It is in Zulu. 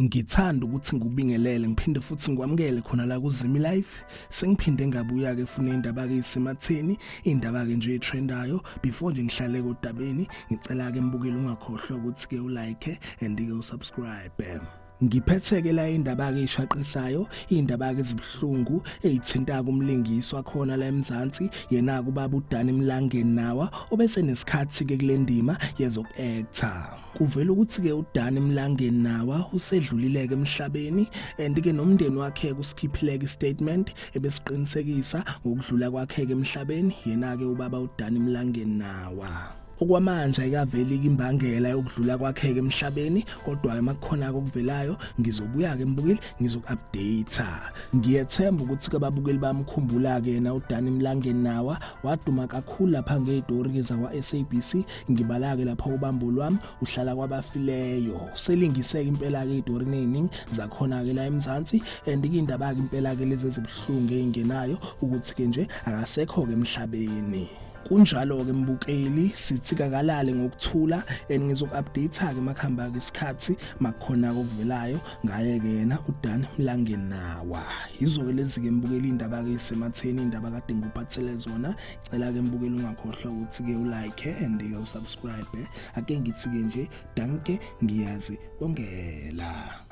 Ngithanda ukuthi ngikubingelele ngiphinde futhi ngikwamukele khona la kuZimi Life. Sengiphinde ngabuya ke funa indaba ke isematheni, indaba ke nje etrendayo. Before nje ngihlale kodabeni, ngicela ke mbukeli ungakhohlwa ukuthi ke ulike and ke usubscribe. Ngiphethe ke la indaba ke ishaqisayo, indaba ke ezibhlungu ezithinta kumlingiswa khona la eMzansi, yena kubaba uDani Mlangeni nawa obese nesikhathi ke kule ndima yezokuactor. Kuvela ukuthi ke uDani Mlangeni nawa usedlulile ke emhlabeni and ke nomndeni wakhe kusikhiphile ke statement ebesiqinisekisa ngokudlula kwakhe ke emhlabeni, yena ke ubaba uDani Mlangeni nawa. Okwamanje ayikaveli imbangela yokudlula kwakhe ke emhlabeni, kodwa emakhona okuvelayo ngizobuya ke mbukeli ngizoku-update. Ngiyethemba ukuthi ke babukeli bamkhumbula ke yena uDani Mlangeni nawa waduma kakhulu lapha ngedori zakwa SABC. Ngibala ke lapha ubambo lwami uhlala kwabafileyo, selingiseke impela ke idori neziningi zakhona ke la eMzansi and indaba ke impela ke lezi ezibhlungu engenayo ukuthi ke nje akasekho ke emhlabeni. Kunjalo ke mbukeli sithi kakalale ngokuthula and ngizoku-update ke makhamba ke isikhathi makhona okuvelayo ngaye ke yena uDani Mlangeni nawa. Yizo ke lezi ke mbukeli indaba ke isematheni, indaba kade ngikuphathele zona. Cela ke mbukeli ungakhohlwa ukuthi ke ulike and ke usubscribe. Ake ngithi ke nje danke, ngiyazi bongela.